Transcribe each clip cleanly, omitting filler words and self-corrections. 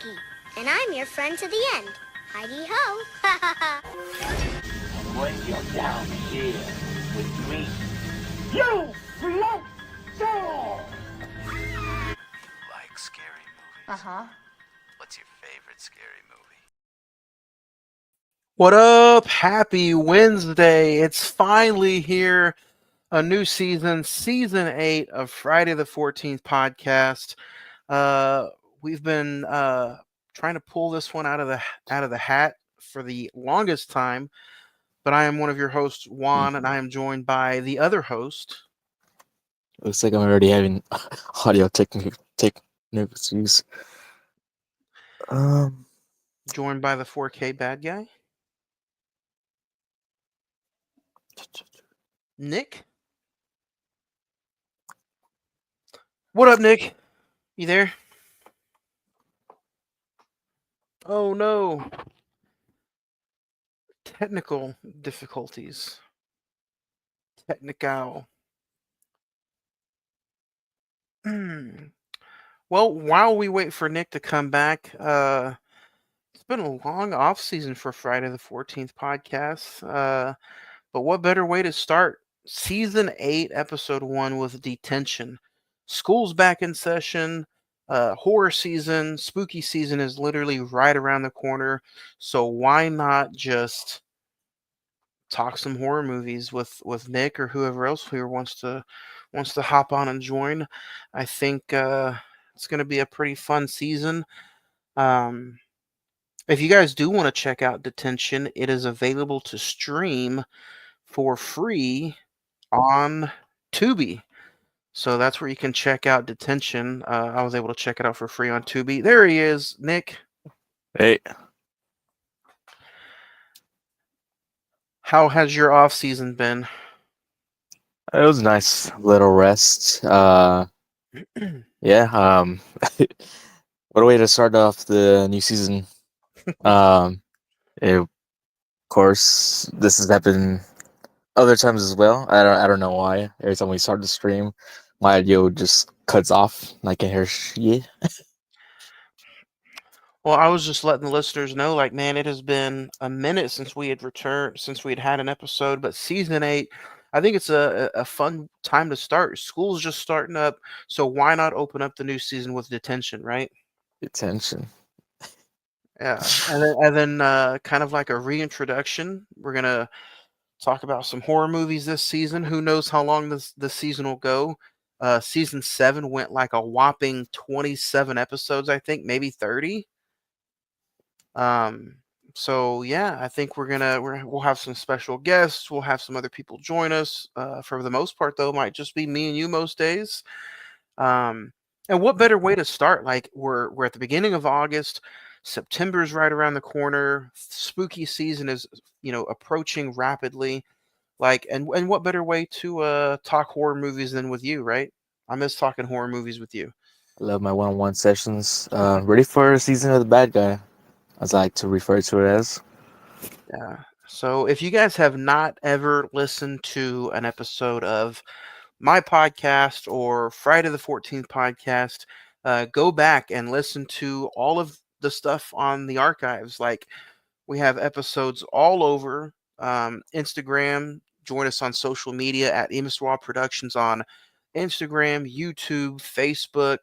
Rocky, and I'm your friend to the end. Heidi-ho. And when you're down here with me, you float down! Like scary movies? Uh-huh. What's your favorite scary movie? What up? Happy Wednesday. It's finally here. A new season, season 8 of Friday the 14th podcast. We've been trying to pull this one out of the hat for the longest time, but I am one of your hosts, Juan, and I am joined by the other host. Looks like I'm already having audio technical issues. Joined by the 4K bad guy, Nick. What up, Nick? You there? Oh no. Technical difficulties. Technical. Well, while we wait for Nick to come back, it's been a long off season for Friday the 14th podcast. But what better way to start season 8, episode 1 with Detention? School's back in session. Horror season, spooky season is literally right around the corner. So why not just talk some horror movies with Nick or whoever else here wants to hop on and join? I think it's going to be a pretty fun season. If you guys do want to check out Detention, it is available to stream for free on Tubi. So that's where you can check out Detention. I was able to check it out for free on Tubi. There he is, Nick. Hey, How has your off season been? it was a nice little rest. Yeah. What a way to start off the new season. Of course, this has happened other times as well. I don't know why. Every time we start the stream, my audio just cuts off. And I can hear shit. Well, I was just letting the listeners know, like, man, it has been a minute since we had returned, since we had an episode. But season 8, I think it's a fun time to start. School's just starting up, so why not open up the new season with Detention, right? Detention. Yeah, and then kind of like a reintroduction. We're gonna talk about some horror movies this season. Who knows how long this season will go? Season 7 went like a whopping 27 episodes, I think, maybe 30. So yeah, I think we'll have some special guests. We'll have some other people join us. For the most part, though, it might just be me and you most days. And what better way to start? Like we're at the beginning of August. September's right around the corner. Spooky season is approaching rapidly. Like and what better way to talk horror movies than with you, right? I miss talking horror movies with you. I love my one-on-one sessions. Ready for a season of the bad guy, as I like to refer to it as. Yeah. So if you guys have not ever listened to an episode of my podcast or Friday the 14th podcast, go back and listen to all of the stuff on the archives. Like we have episodes all over Instagram. Join us on social media at Emiswa Productions on Instagram, YouTube, Facebook.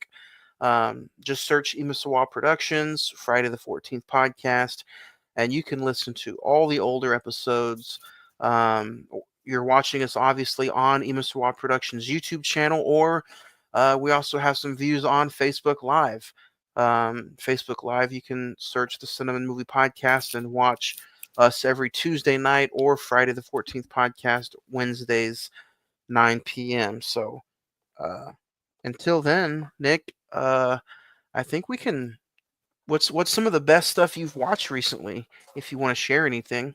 Just search Emiswa Productions, Friday the 14th podcast, and you can listen to all the older episodes. You're watching us obviously on Emiswa Productions YouTube channel, or we also have some views on Facebook Live. Facebook Live, you can search the Cinnamon Movie Podcast and watch us every Tuesday night or Friday the 14th podcast, Wednesdays, 9 p.m. So until then, Nick, I think we can. What's some of the best stuff you've watched recently? If you want to share anything.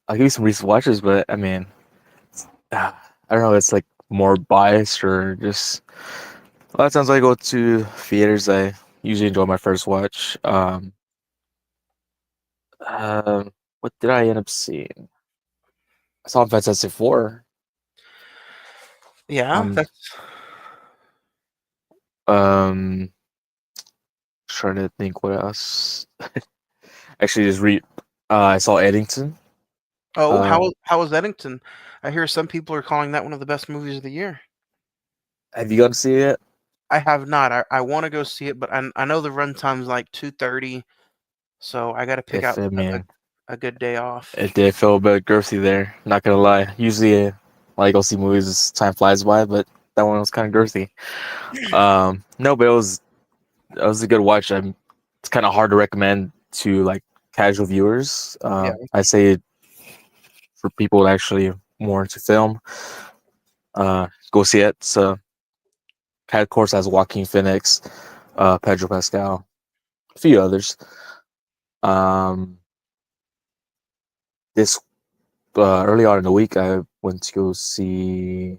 I'll give you some recent watches, but I mean, I don't know. It's like more biased or just a lot of times I go to theaters. I usually enjoy my first watch. What did I end up seeing? I saw Fantastic Four. Yeah, Um, that's um, trying to think what else. Actually, just read. I saw Eddington. Oh, Um, how was Eddington? I hear some people are calling that one of the best movies of the year. have you gone to see it yet? I have not. I want to go see it, but I know the runtime's like 2:30, so I got to pick If out I mean, a good day off. it did feel a bit girthy there. Not gonna lie. Usually, when I go see movies, time flies by, but that one was kind of girthy. No, but it was a good watch. It's kind of hard to recommend to like casual viewers. Yeah. I say for people that actually more into film, go see it. So, of course, has Joaquin Phoenix, Pedro Pascal, a few others. Um, this early on in the week, I went to go see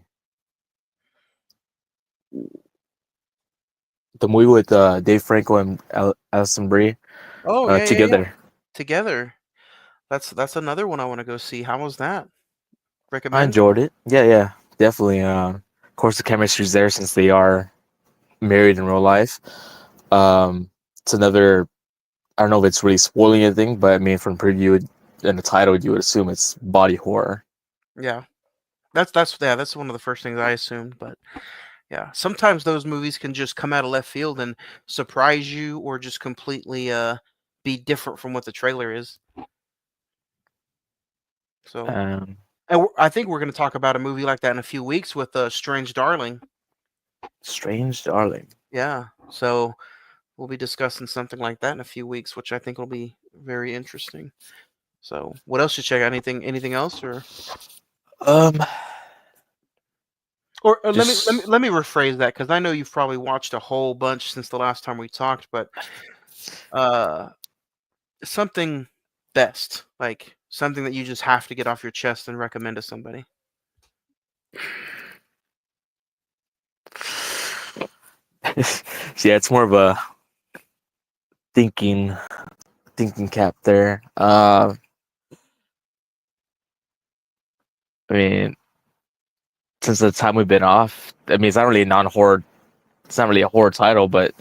the movie with Dave Franco and Alison Brie Oh yeah, yeah, yeah. together. Together. That's another one I want to go see. How was that? I Recommend? enjoyed it. Yeah, yeah, definitely. Of course, the chemistry's there since they are married in real life. It's another. I don't know if it's really spoiling anything, but I mean, from preview and the title, you would assume it's body horror. Yeah. That's one of the first things I assumed, but yeah. Sometimes those movies can just come out of left field and surprise you or just completely be different from what the trailer is. So, Um, and I think we're going to talk about a movie like that in a few weeks with Strange Darling. Strange Darling. Yeah. So, we'll be discussing something like that in a few weeks, which I think will be very interesting. So, what else you check out? Anything else Um, or just let me rephrase that because I know you've probably watched a whole bunch since the last time we talked, but uh something best, like something that you just have to get off your chest and recommend to somebody. yeah, it's more of a thinking thinking cap there. I mean, since the time we've been off, I mean, it's not really a non-horror. It's not really a horror title, but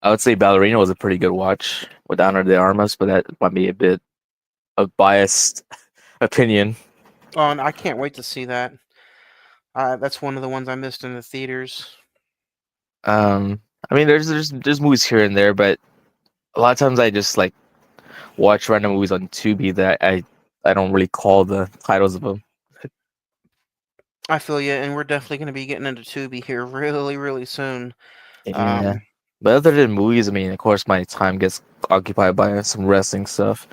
I would say Ballerina was a pretty good watch with Honor de Armas, but that might be a bit of biased opinion. Oh, and I can't wait to see that. That's one of the ones I missed in the theaters. I mean, there's movies here and there, but a lot of times I just like watch random movies on Tubi that I don't really call the titles of them. I feel you, and we're definitely going to be getting into Tubi here really, really soon. Yeah. Um, But other than movies, I mean, of course, my time gets occupied by some wrestling stuff.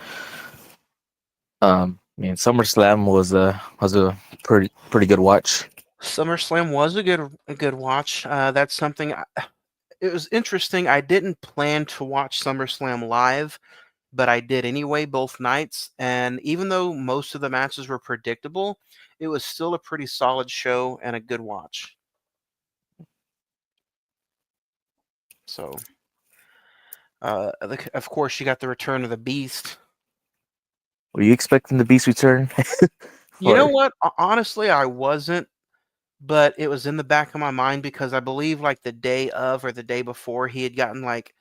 I mean, SummerSlam was a pretty good watch. SummerSlam was a good watch. That's something. It was interesting. I didn't plan to watch SummerSlam live, but I did anyway both nights. And even though most of the matches were predictable, it was still a pretty solid show and a good watch. So, of course, you got the return of the Beast. Were you expecting the Beast return? You know or what? Honestly, I wasn't, but it was in the back of my mind because I believe like the day of or the day before he had gotten like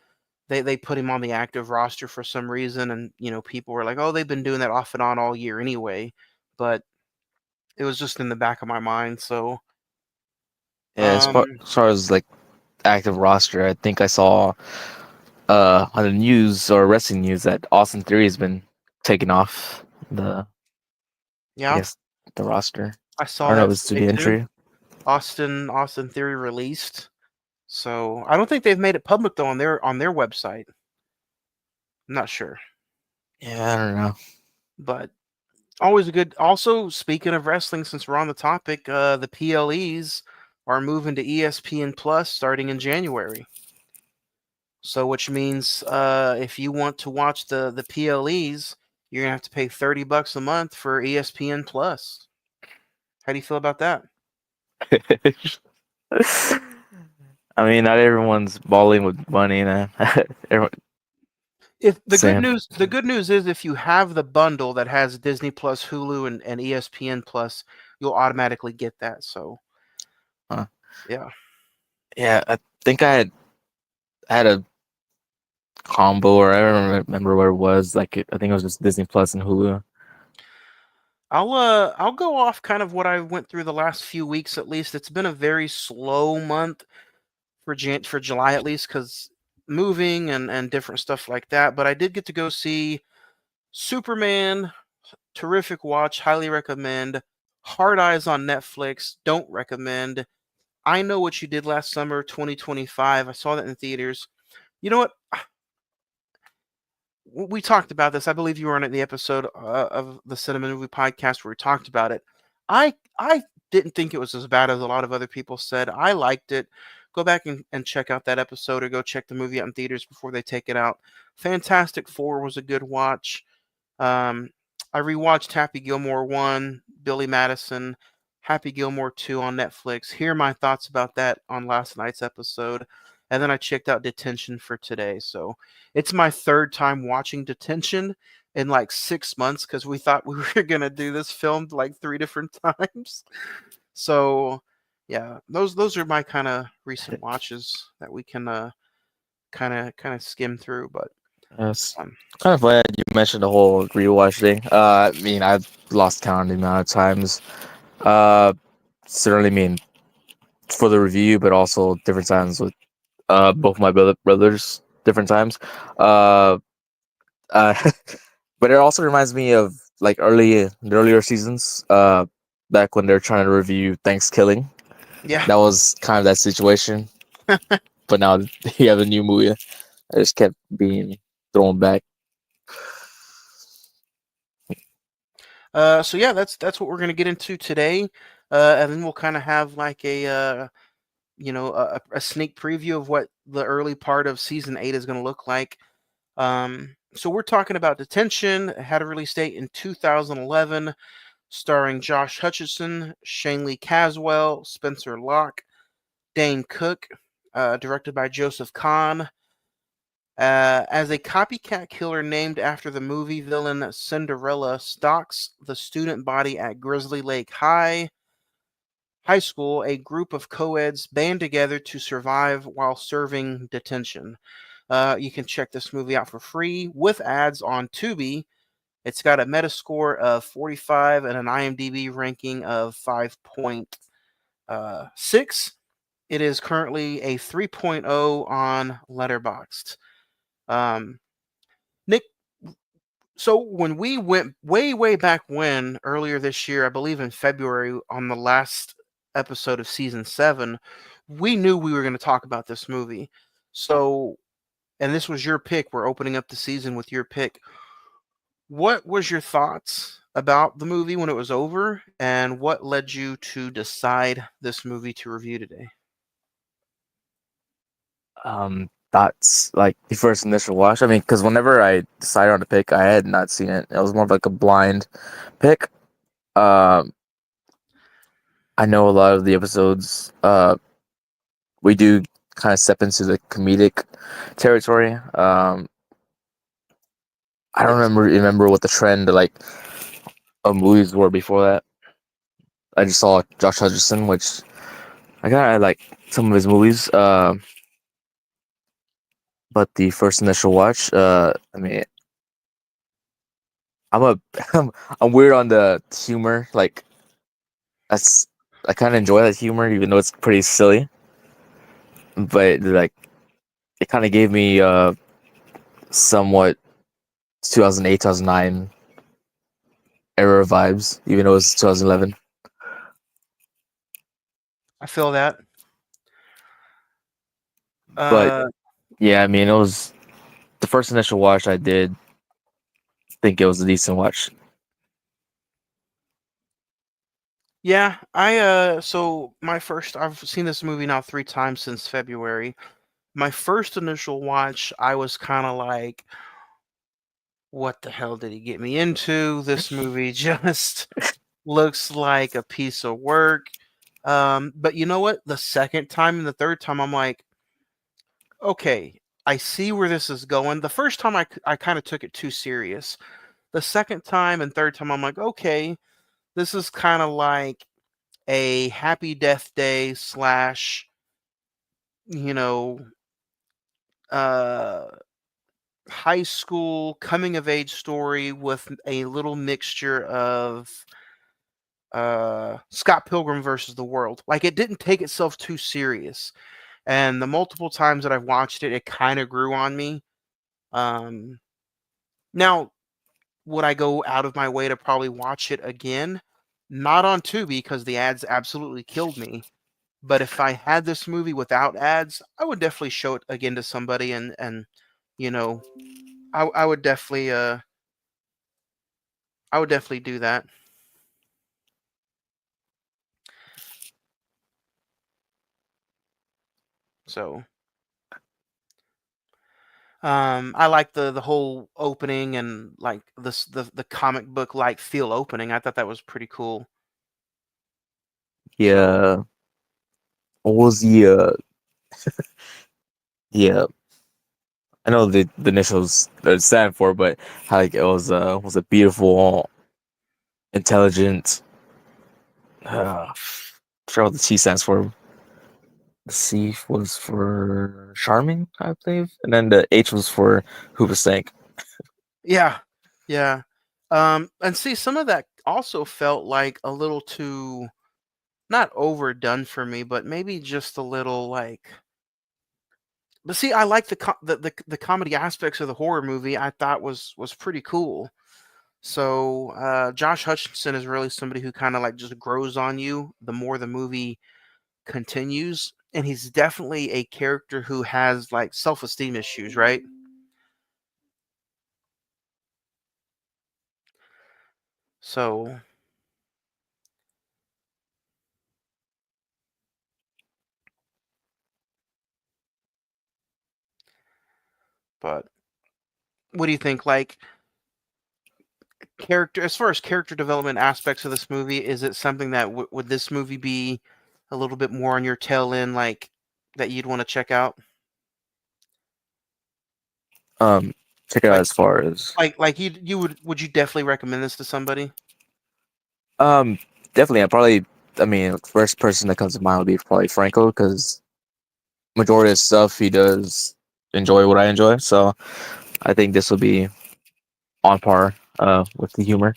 they put him on the active roster for some reason, and people were like, "Oh, they've been doing that off and on all year anyway." But it was just in the back of my mind. So, yeah, um, as far as like active roster, I think I saw on the news or wrestling news that Austin Theory has been taken off the I yeah, guess the roster. I I saw don't know if that it's to today the too. entry. Austin Theory released. So I don't think they've made it public though on their website. I'm not sure, Yeah, I don't know. but always a good. Also, speaking of wrestling, since we're on the topic, the PLEs are moving to ESPN Plus starting in January. So, which means if you want to watch the PLEs, you're gonna have to pay $30 a month for ESPN Plus. How do you feel about that? I mean, not everyone's balling with money, man. Everyone, If same. the good news is if you have the bundle that has Disney Plus, Hulu, and ESPN Plus, you'll automatically get that. So Huh. yeah, Yeah, I think I had a CONVO, or I don't remember where it was. I think it was just Disney Plus and Hulu. I'll go off kind of what I went through the last few weeks at least. It's been a very slow month for July at least because moving and different stuff like that. But I did get to go see Superman. Terrific watch, highly recommend. Hard Eyes on Netflix, don't recommend. I Know What You Did Last Summer, 2025. I saw that in theaters. You know what? We talked about this. I believe you were on the episode of the Cinema Movie Podcast where we talked about it. I didn't think it was as bad as a lot of other people said. I liked it. Go back and check out that episode or go check the movie out in theaters before they take it out. Fantastic Four was a good watch. Um, I rewatched Happy Gilmore 1, Billy Madison, Happy Gilmore 2 on Netflix. Here are my thoughts about that on last night's episode. And then I checked out Detention for today. So it's my third time watching Detention in like 6 months because we thought we were going to do this filmed like 3 different times. So yeah, those are my kind of recent watches that we can kind of skim through. But Yes. um, Kind of glad you mentioned the whole rewatch thing. I mean, I've lost count of the amount of times. Uh, Certainly, I mean, for the review, but also different times with both my brothers, different times. Uh, uh, but it also reminds me of like the earlier seasons. Back when they're trying to review Thanksgiving. yeah. That was kind of that situation. But now you have a new movie. I just kept being thrown back. So yeah, that's what we're gonna get into today, and then we'll kind of have like a sneak preview of what the early part of season 8 is gonna look like. So we're talking about Detention. It had a release date in 2011, starring Josh Hutcherson, Shane Lee Caswell, Spencer Locke, Dane Cook, directed by Joseph Kahn. As a copycat killer named after the movie villain Cinderella stalks the student body at Grizzly Lake High School, a group of co-eds band together to survive while serving detention. You can check this movie out for free with ads on Tubi. It's got a Metascore of 45 and an IMDb ranking of 5.6. It is currently a 3.0 on Letterboxd. Um, Nick, so when we went way back when earlier this year, I believe in February on the last episode of season 7, we knew we were going to talk about this movie. So, and this was your pick. We're opening up the season with your pick. What was your thoughts about the movie when it was over, and what led you to decide this movie to review today? That's like the first initial watch. I mean, because whenever I decided on a pick, I had not seen it. It was more of like a blind pick. Um, I know a lot of the episodes. We do kind of step into the comedic territory. I don't Yes. remember what the trend like of movies were before that. I just saw Josh Hutcherson, which I kind of like some of his movies. But the first initial watch, I mean, I'm a I'm weird on the humor. Like that's I kind of enjoy that humor, even though it's pretty silly. But like it kind of gave me somewhat 2008, 2009 era vibes, even though it's 2011. I feel that. But Uh, yeah, I mean, it was the first initial watch. I did think it was a decent watch. yeah, so I've seen this movie now 3 times since February. My first initial watch, I was kind of like, what the hell did he get me into? This movie just looks like a piece of work. But you know what? The second time and the third time, I'm like, okay, I see where this is going. The first time I kind of took it too serious. The second time and third time, I'm like, okay, this is kind of like a Happy Death Day slash, you know, uh, high school coming of age story with a little mixture of Scott Pilgrim versus the World. Like it didn't take itself too serious. And the multiple times that I've watched it, it kind of grew on me. Um, Now, would I go out of my way to probably watch it again? Not on Tubi because the ads absolutely killed me. But if I had this movie without ads, I would definitely show it again to somebody, and you know, I would definitely do that. So I like the whole opening and like the comic book like feel opening. I thought that was pretty cool. So Yeah. What was yeah, I know the initials that stand for, but how like it was a beautiful, intelligent. Uh, forgot what the C stands for. The C was for charming, I believe, and then the H was for Hoobastank. yeah, yeah. And see, some of that also felt like a little too not overdone for me, but maybe just a little like. But see, I like the comedy aspects of the horror movie. I thought was pretty cool. So Josh Hutcherson is really somebody who kind of like just grows on you the more the movie continues, and he's definitely a character who has like self-esteem issues, right? So, but what do you think? Like character, as far as character development aspects of this movie, is it something that would this movie be a little bit more on your tail end, like that you'd want to check out? Um, Check it out Like, as far as like you would you definitely recommend this to somebody? um, definitely. I probably, I mean, first person that comes to mind would be probably Franco because majority of stuff he does enjoy what I enjoy. So I think this will be on par with the humor.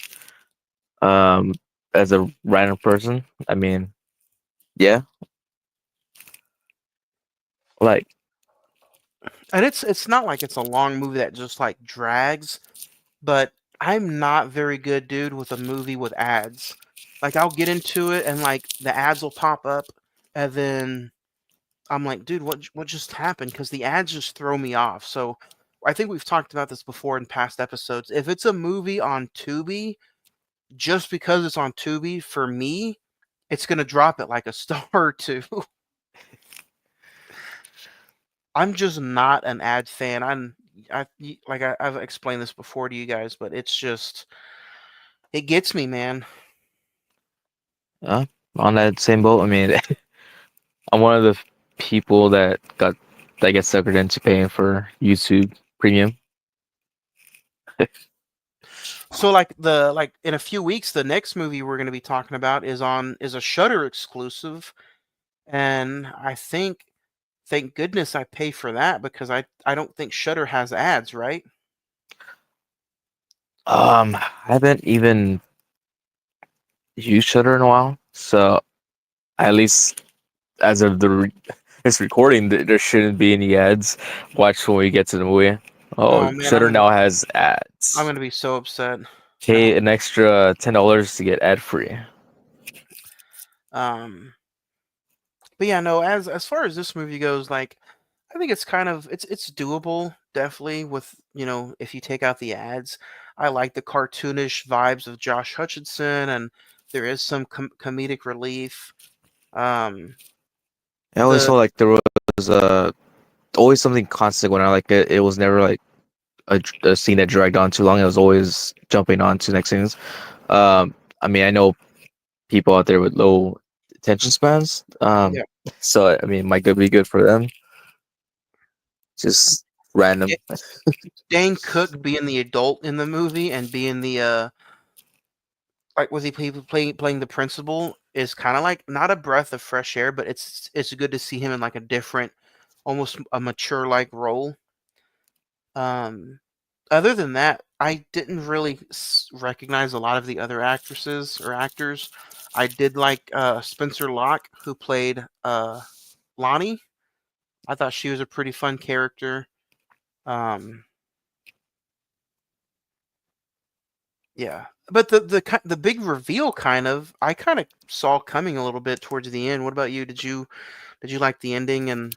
Um, as a random person, I mean, yeah, like And it's not like it's a long movie that just like drags, but I'm not very good, dude, with a movie with ads. Like I'll get into it and like the ads will pop up, and then I'm like, dude, what just happened? Because the ads just throw me off. So I think we've talked about this before in past episodes. If it's a movie on Tubi, just because it's on Tubi, for me, it's gonna drop it like a star or two. I'm just not an ad fan. I've explained this before to you guys, but it's just it gets me, man. uh, on that same boat. I mean, I'm one of the people that get suckered into paying for YouTube Premium. So like in a few weeks, the next movie we're gonna be talking about is a Shutter exclusive, and I think thank goodness I pay for that because I don't think Shutter has ads, right? I haven't even used Shutter in a while, so at least as of this recording, there shouldn't be any ads. Watch when we get to the movie. Oh, Oh man, Shutter now has I'm ads. gonna be so upset. Pay an extra $10 to get ad free. Um, but yeah, no, as far as this movie goes, like I think it's kind of it's doable, definitely with if you take out the ads. I like the cartoonish vibes of Josh Hutcherson, and there is some comedic relief. Um, I always the felt like there was always something constant when I like it. It was never like a scene that dragged on too long. It was always jumping on to next scenes. I mean, I know people out there with low attention spans. Yeah, So I mean, might be good for them. Just random. Dane Cook being the adult in the movie and being the like was he playing the principal is kind of like not a breath of fresh air, but it's good to see him in like a different, almost a mature like role. Um, Other than that, I didn't really recognize a lot of the other actresses or actors. I did like Spencer Locke, who played Lonnie. I thought she was a pretty fun character. Um, yeah, but the big reveal I kind of saw coming a little bit towards the end. What about you? Did you like the ending and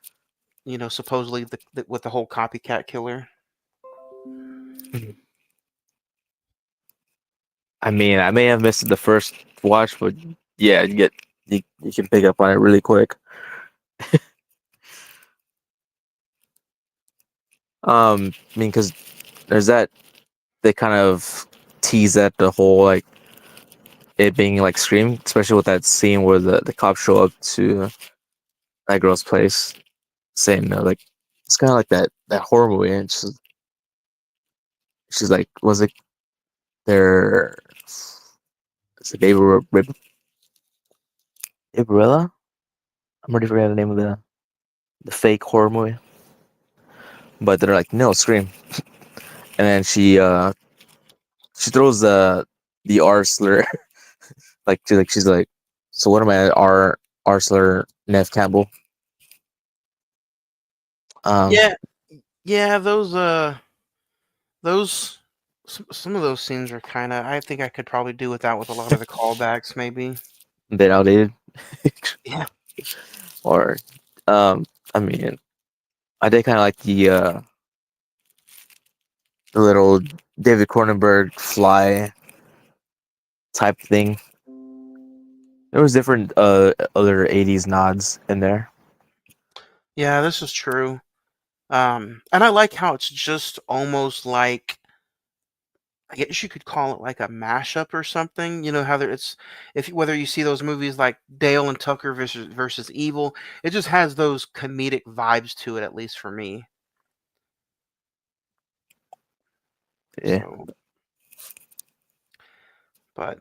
supposedly with the whole copycat killer? I mean, I may have missed the first watch, but yeah, you can pick up on it really quick. I mean, because there's that they kind of tease at the whole like it being like Scream, especially with that scene where the cops show up to that girl's place, saying like it's kind of like that horror movie, and she's like, was it their is it Gabriella? I'm already forgetting the name of the fake horror movie, but they're like, no, Scream, and then she throws the R slur she's like, so what am I R slur Nev Campbell? Um, Yeah, yeah, those some of those scenes are kind of. I think I could probably do without with a lot of the callbacks, maybe. a bit outdated, Yeah, or um, I mean, I did kind of like the little David Cronenberg fly type thing. There was different other '80s nods in there, yeah, this is true. And I like how it's just almost like I guess you could call it like a mashup or something. You know how it's if whether you see those movies like Dale and Tucker versus Evil, it just has those comedic vibes to it, at least for me. yeah. So, but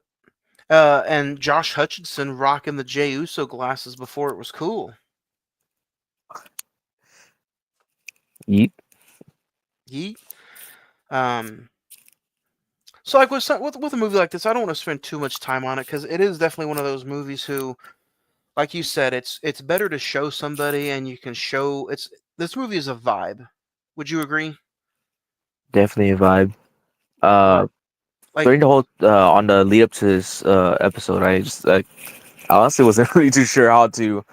and Josh Hutcherson rocking the Jey Uso glasses before it was cool. Yeet. He so like with a movie like this, I don't want to spend too much time on it because it is definitely one of those movies who, like you said, it's better to show somebody and you can show it's this movie is a vibe. Would you agree? Definitely a vibe. Like Uh, like During the whole on the lead up to this episode, I honestly wasn't really too sure how to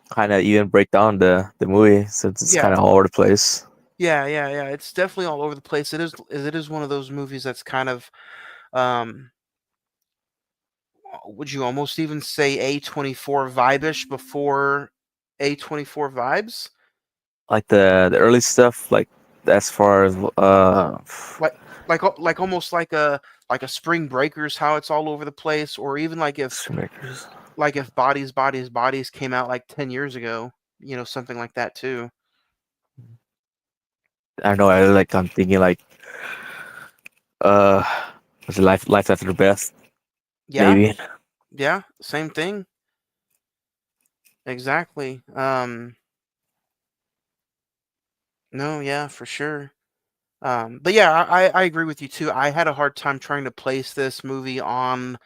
kind of even break down the movie since it's kind yeah. of all over the place. Yeah. It's definitely all over the place. It is one of those movies that's kind of um would you almost even say A24 vibe-ish before A24 vibes? Like the early stuff, like as far as Like like almost like a Spring Breakers, how it's all over the place, or even filmmakers. like if Bodies came out like 10 years ago, something like that too. I don't know. I'm thinking like uh, was it life after death? Yeah, Maybe. yeah, same thing. Exactly. No, yeah, for sure. But yeah, I agree with you too. I had a hard time trying to place this movie on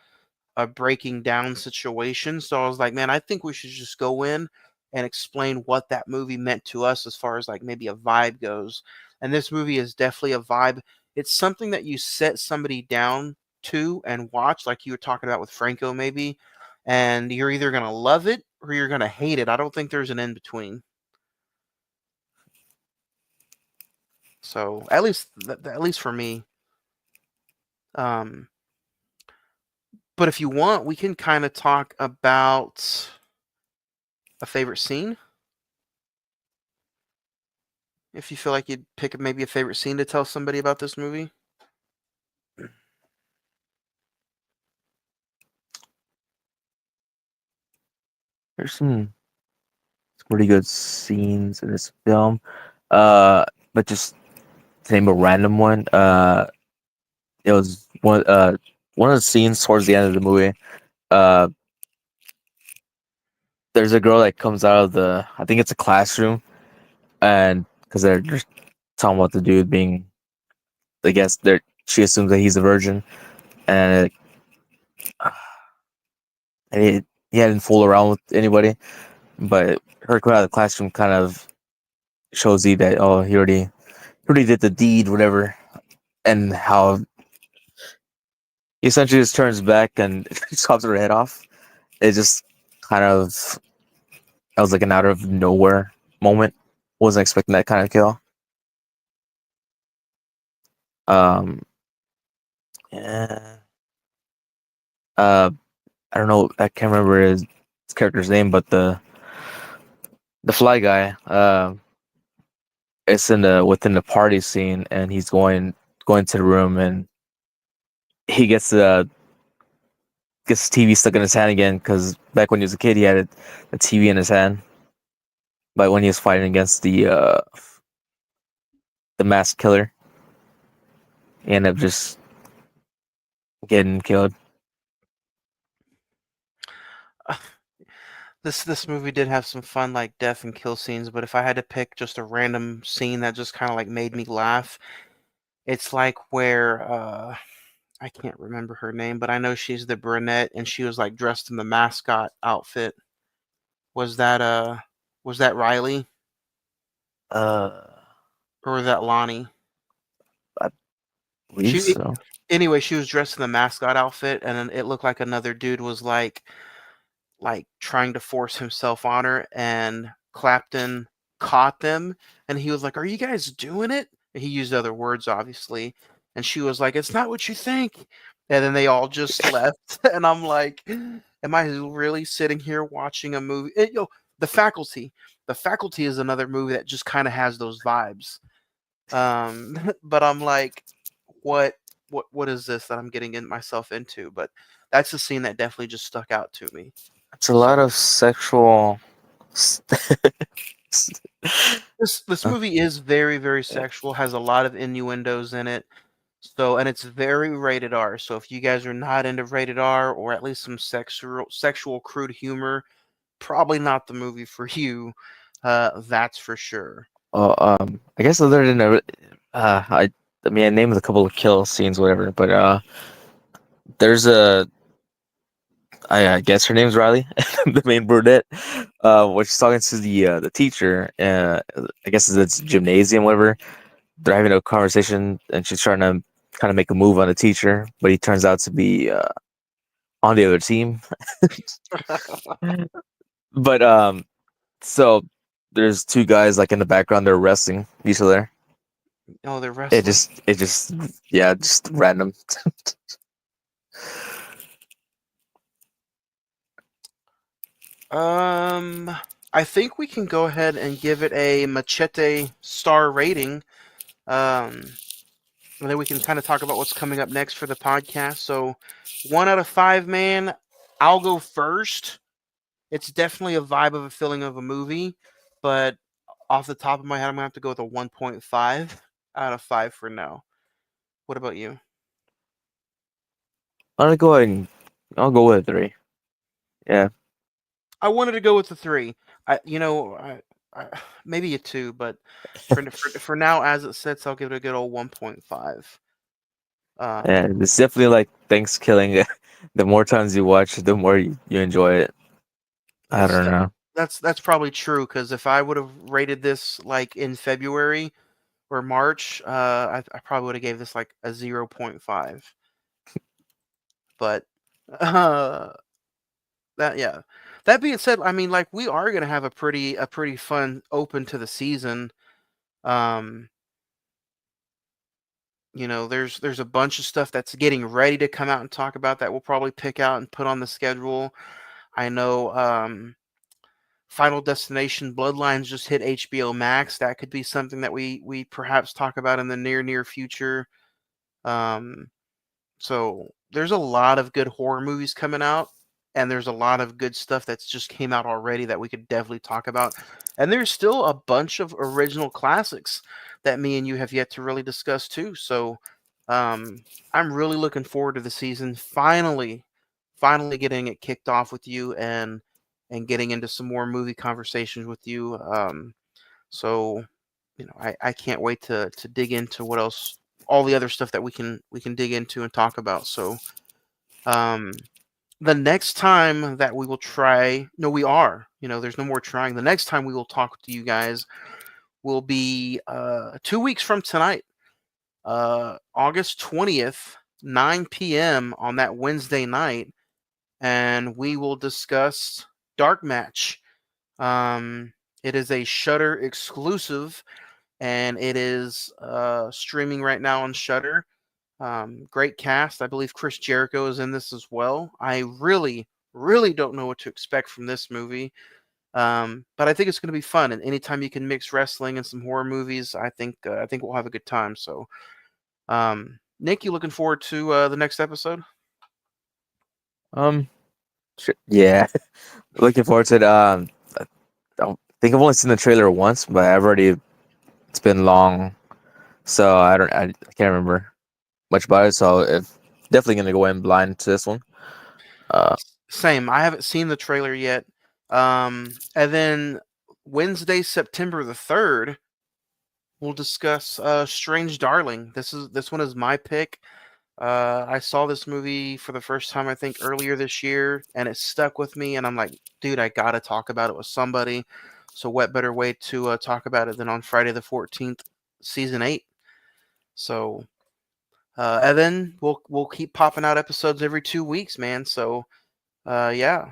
a breaking down situation. So I was like, man, I think we should just go in and explain what that movie meant to us as far as like maybe a vibe goes. And this movie is definitely a vibe. It's something that you set somebody down to and watch, like you were talking about with Franco, maybe. And you're either going to love it or you're going to hate it. I don't think there's an in between. So at least for me. Um, but if you want, we can kind of talk about a favorite scene. If you feel like you'd pick maybe a favorite scene to tell somebody about this movie. There's some pretty good scenes in this film. Uh, but just to name a random one. It was one of the scenes towards the end of the movie. Uh, there's a girl that comes out of I think it's a classroom, and because talking about the dude being, I guess, there. She assumes that he's a virgin, and and he hadn't fooled around with anybody. But her coming out of the classroom kind of shows you that he already did the deed, whatever, and how he essentially just turns back and chops her head off. It just kind of, that was like an out of nowhere moment. Wasn't expecting that kind of kill. Um, yeah. Uh, I don't know. I can't remember his character's name, but the fly guy. It's in the within the party scene, and he's going to the room, and he gets the TV stuck in his hand again because back when he was a kid, he had a TV in his hand. But when he was fighting against the masked killer, he ended up just getting killed. This movie did have some fun like death and kill scenes, but if I had to pick just a random scene that just kind of like made me laugh, it's like where I can't remember her name, but I know she's the brunette and she was like dressed in the mascot outfit. Was that was that Riley Uh, or was that Lonnie? I believe She so. anyway, she was dressed in the mascot outfit and then it looked like another dude was like trying to force himself on her and Clapton caught them and he was like, "Are you guys doing it?" And he used other words obviously and she was like, "It's not what you think." And then they all just left and I'm like, am I really sitting here watching a movie? The Faculty. The Faculty is another movie that just kind of has those vibes. But I'm like, what what is this that I'm getting in myself into? But that's a scene that definitely just stuck out to me. It's a lot So of sexual. this movie is very, very sexual, has a lot of innuendos in it. So and it's very rated R. So if you guys are not into rated R or at least some sexual crude humor, probably not the movie for you. That's for sure. I guess other than I mean, I named a couple of kill scenes, whatever. But there's I guess her name's Riley, the main brunette. When she's talking to the teacher, I guess it's gymnasium, whatever. They're having a conversation, and she's trying to kind of make a move on the teacher, but he turns out to be on the other team. But so there's two guys like in the background. They're wrestling each other. Oh, they're It wrestling. just, it just, yeah, just random. I think we can go ahead and give it a machete star rating. Um, and then we can kind of talk about what's coming up next for the podcast. So, 1 out of 5, man. I'll go first. It's definitely a vibe of a feeling of a movie, but off the top of my head, I'm gonna have to go with a 1.5 out of 5 for now. What about you? I'm gonna go ahead and I'll go with a 3. Yeah, I wanted to go with the 3. I maybe a 2, but for now, as it sits, I'll give it a good old 1.5. yeah, Um, it's definitely like thanks killing. The more times you watch, the more you enjoy it. I that's don't know. that's probably true because if I would have rated this like in February or March, I probably would have gave this like a 0.5. But uh, that yeah. That being said, I mean, like we are gonna have a pretty fun open to the season. Um, there's a bunch of stuff that's getting ready to come out and talk about that we'll probably pick out and put on the schedule. I know Final Destination Bloodlines just hit HBO Max. That could be something that we perhaps talk about in the near future. Um, so there's a lot of good horror movies coming out, and there's a lot of good stuff that's just came out already that we could definitely talk about. And there's still a bunch of original classics that me and you have yet to really discuss too. So I'm really looking forward to the season finally getting it kicked off with you and getting into some more movie conversations with you. So I can't wait to dig into what else, all the other stuff that we can dig into and talk about. So um, the next time that we will try, no, we are, there's no more trying. The next time we will talk to you guys will be 2 weeks from tonight, August 20th, 9 p.m. on that Wednesday night, and we will discuss Dark Match. Um, it is a Shudder exclusive, and it is streaming right now on Shudder. Great cast. I believe Chris Jericho is in this as well. I really, really don't know what to expect from this movie. But I think it's going to be fun. And anytime you can mix wrestling and some horror movies, I think we'll have a good time. So, Nick, you looking forward to the next episode? Um, yeah, looking forward to it. I don't think I've only seen the trailer once, but I've already. It's been long, so I can't remember much about it. So if definitely gonna go in blind to this one. Uh, Same. I haven't seen the trailer yet. And then Wednesday, September the 3rd, we'll discuss Strange Darling. This one is my pick. I saw this movie for the first time, I think, earlier this year, and it stuck with me. And I'm like, dude, I gotta talk about it with somebody. So, what better way to talk about it than on Friday the 14th, season 8? So, and then we'll keep popping out episodes every 2 weeks, man. So, yeah.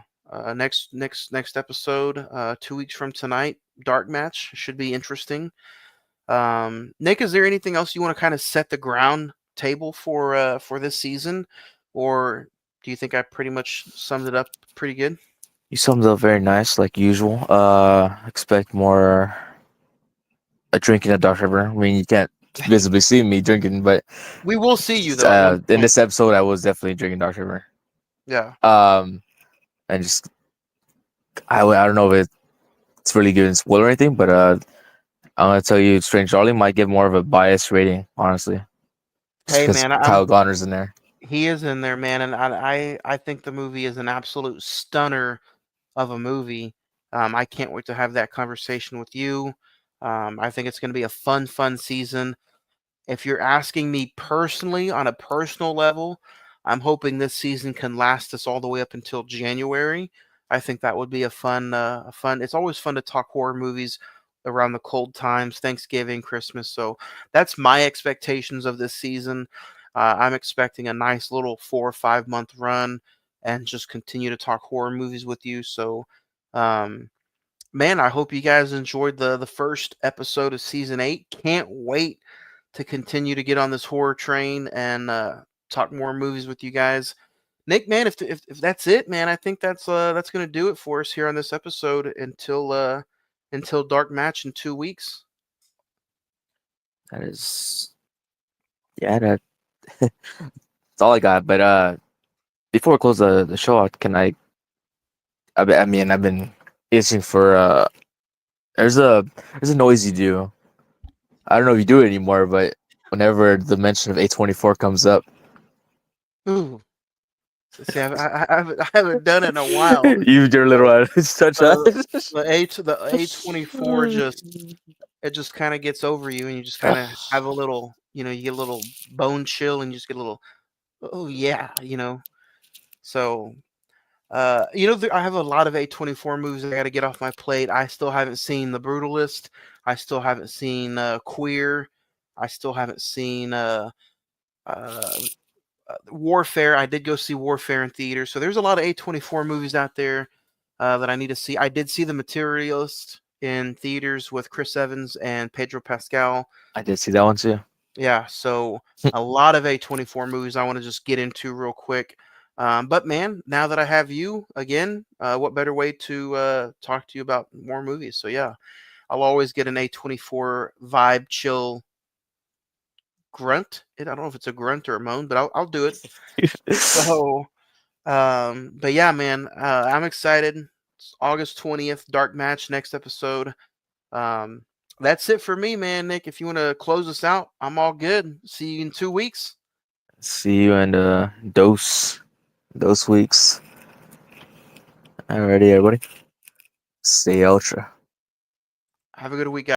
Next episode, 2 weeks from tonight, Dark Match should be interesting. Nick, is there anything else you want to kind of set the ground table for this season, or do you think I pretty much summed it up pretty good? you summed it up very nice, like usual. Expect more drinking at Dr. Pepper. I mean, you can't visibly see me drinking, but We will see you though at one in point. this episode, I was definitely drinking Dr. Pepper. Yeah. And just I don't know if it's really good in spoiler or anything, but I'm gonna tell you, Strange Darling might get more of a biased rating, honestly, just Hey, because man, Kyle Goner's in there. he is in there, man, and I think the movie is an absolute stunner of a movie. I can't wait to have that conversation with you. I think it's going to be a fun season. If you're asking me personally, on a personal level, I'm hoping this season can last us all the way up until January. I think that would be a fun. It's always fun to talk horror movies around the cold times, Thanksgiving, Christmas. So that's my expectations of this season. I'm expecting a nice little 4 or 5 month run, and just continue to talk horror movies with you. So, um, man, I hope you guys enjoyed the first episode of season 8. Can't wait to continue to get on this horror train and talk more movies with you guys. Nick, man, if that's it, man, I think that's gonna do it for us here on this episode until Dark Match in 2 weeks. That is, yeah, that's all I got. But before we close the show out, can I mean, I've been itching for there's a noise you do. I don't know if you do it anymore, but whenever the mention of A24 comes up, Ooh, see, I haven't done it in a while. you do a little touch Uh, that. the A24 just kind of gets over you, and you just kind of have a little, you get a little bone chill, and you just get a little, oh yeah. So I have a lot of A24 movies I got to get off my plate. I still haven't seen The Brutalist. I still haven't seen Queer. I still haven't seen uh, Warfare. I did go see Warfare in theater. So there's a lot of A24 movies out there that I need to see. I did see The Materialist in theaters with Chris Evans and Pedro Pascal. I did see that one too. Yeah, so a lot of A24 movies I want to just get into real quick. But man, now that I have you again, what better way to talk to you about more movies? So yeah, I'll always get an A24 vibe, chill grunt. I don't know if it's a grunt or a moan, but I'll do it. So, but yeah, man, I'm excited. It's August 20th, Dark Match, next episode. Um, that's it for me, man. Nick, if you want to close us out, I'm all good. See you in 2 weeks. See you in those weeks. Alrighty, everybody. Stay ultra. Have a good week, guys.